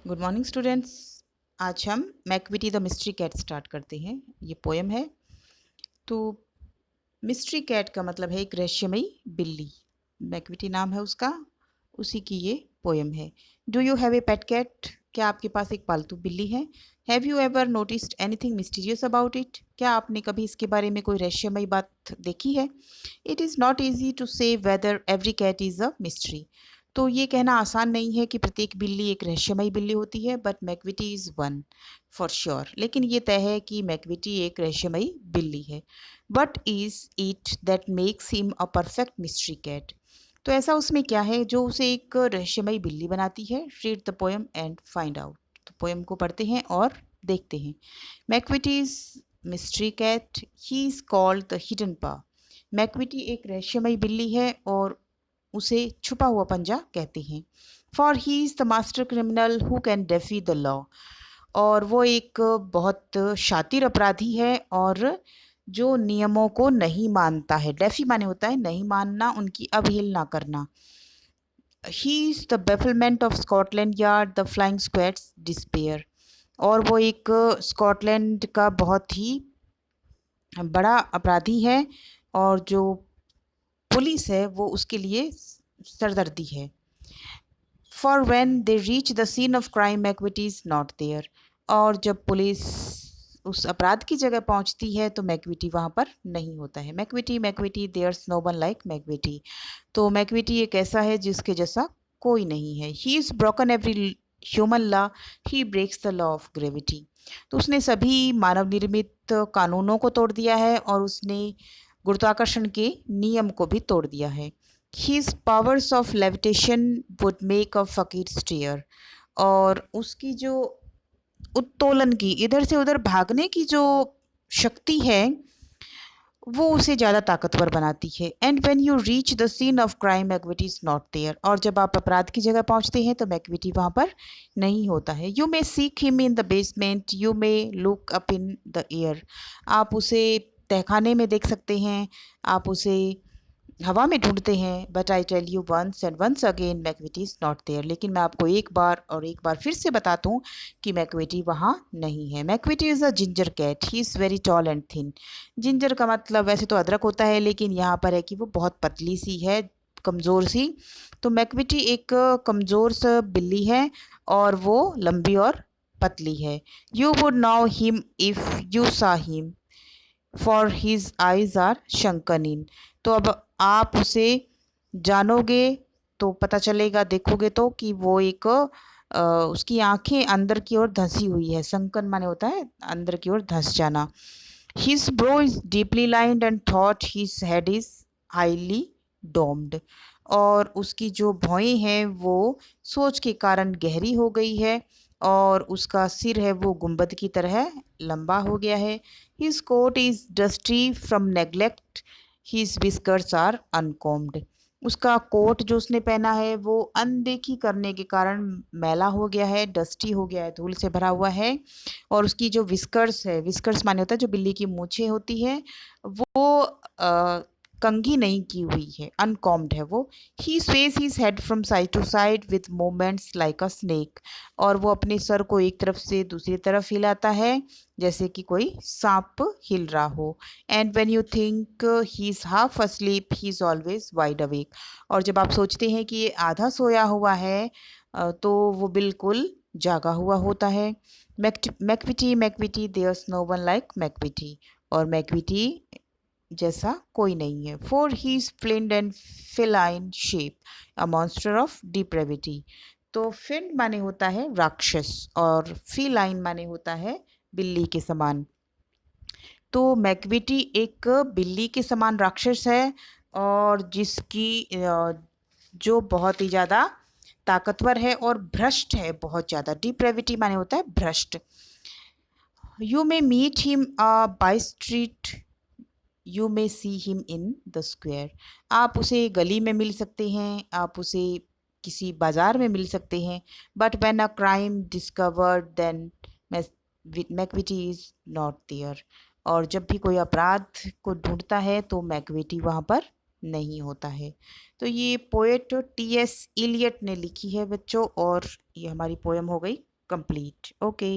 Good morning students. आज हम Macavity the mystery cat start करते हैं। ये पोएम है। तो मिस्ट्री कैट का मतलब है एक रहस्यमयी बिल्ली। मैकविटी नाम है उसका, उसी की ये पोएम है। Do you have a pet cat? क्या आपके पास एक पालतू बिल्ली है? Have you ever noticed anything mysterious about it? क्या आपने कभी इसके बारे में कोई रहस्यमयी बात देखी है? It is not easy to say whether every cat is a mystery. तो ये कहना आसान नहीं है कि प्रत्येक बिल्ली एक रहस्यमयी बिल्ली होती है, but Macavity is one for sure. लेकिन ये तय है कि मैकविटी एक रहस्यमयी बिल्ली है। What is it that makes him a perfect mystery cat? तो ऐसा उसमें क्या है जो उसे एक रहस्यमयी बिल्ली बनाती है? Read the poem and find out. तो पोएम को पढ़ते हैं और देखते हैं। Macavity's mystery cat, he is called the hidden paw. Macavity एक रहस्यमयी बिल्ली है और उसे छुपा हुआ पंजा कहते हैं। For he is the master criminal who can DeFi the law. और वो एक बहुत शातिर अपराधी है और जो नियमों को नहीं मानता है। डेफी माने होता है नहीं मानना, उनकी अवहेलना करना। He is the bafflement of Scotland Yard, the flying squad's despair. और वो एक स्कॉटलैंड का बहुत ही बड़ा अपराधी है और जो पुलिस है वो उसके लिए सरदर्दी है। For when they reach the scene of crime Macavity is not there. और जब पुलिस उस अपराध की जगह पहुंचती है तो मैकविटी वहां पर नहीं होता है। Macavity Macavity there's no one like Macavity. तो मैकविटी एक ऐसा है जिसके जैसा कोई नहीं है। He is broken every human law, he breaks the law of gravity. तो उसने सभी मानव निर्मित कानूनों को तोड़ दिया है और उसने गुरुत्वाकर्षण के नियम को भी तोड़ दिया है। His powers of levitation would make a फकीर स्टेयर। और उसकी जो उत्तोलन की, इधर से उधर भागने की जो शक्ति है वो उसे ज़्यादा ताकतवर बनाती है। And when you reach the scene of crime Macavity is not there. और जब आप अपराध की जगह पहुंचते हैं तो मैकविटी वहां पर नहीं होता है। You may seek him in the basement, you may look up in the air. आप उसे तहखाने में देख सकते हैं, आप उसे हवा में ढूंढते हैं, but I tell you once and once again Macavity is not there. लेकिन मैं आपको एक बार और एक बार फिर से बताता हूँ कि मैकविटी वहाँ नहीं है। Macavity is a ginger cat, he is very tall and thin. Ginger का मतलब वैसे तो अदरक होता है, लेकिन यहाँ पर है कि वो बहुत पतली सी है, कमज़ोर सी। तो मैकविटी एक कमज़ोर सा बिल्ली है और वो लंबी और पतली है। You would know him if you saw him, for his eyes are sunken in. तो अब आप उसे जानोगे तो पता चलेगा, देखोगे तो कि वो एक उसकी आंखें अंदर की ओर धंसी हुई है। संकन माने होता है अंदर की ओर धंस जाना। His bro is deeply lined and thought his head is highly doomed. और उसकी जो भौएं हैं वो सोच के कारण गहरी हो गई है और उसका सिर है वो गुंबद की तरह लंबा हो गया है। His coat is dusty from neglect, his whiskers are uncombed. उसका कोट जो उसने पहना है वो अनदेखी करने के कारण मैला हो गया है, डस्टी हो गया है, धूल से भरा हुआ है। और उसकी जो विस्कर्स है, विस्कर्स माने होता है जो बिल्ली की मूछें होती है, वो कंघी नहीं की हुई है, अनकॉम्ड है वो। He sways his head from side to side with movements like a snake. और वो अपने सर को एक तरफ से दूसरी तरफ हिलाता है जैसे कि कोई सांप हिल रहा हो। And when you think he is half asleep, he is always wide awake. और जब आप सोचते हैं कि ये आधा सोया हुआ है तो वो बिल्कुल जागा हुआ होता है। Macavity Macavity there's no one like Macavity. और मैकविटी जैसा कोई नहीं है। For he is fiend and feline shape, a monster of depravity. तो फिन माने होता है राक्षस और फीलाइन माने होता है बिल्ली के समान। तो मैकविटी एक बिल्ली के समान राक्षस है और जिसकी जो बहुत ही ज़्यादा ताकतवर है और भ्रष्ट है बहुत ज़्यादा। डिप्रेविटी माने होता है भ्रष्ट। You may meet him by street, you may see him in the square. आप उसे गली में मिल सकते हैं, आप उसे किसी बाजार में मिल सकते हैं, but when a crime discovered then Macavity is not there. और जब भी कोई अपराध को ढूंढता है तो मैकविटी वहाँ पर नहीं होता है। तो ये पोएट टी एस इलियट ने लिखी है बच्चों, और ये हमारी पोएम हो गई कंप्लीट। ओके।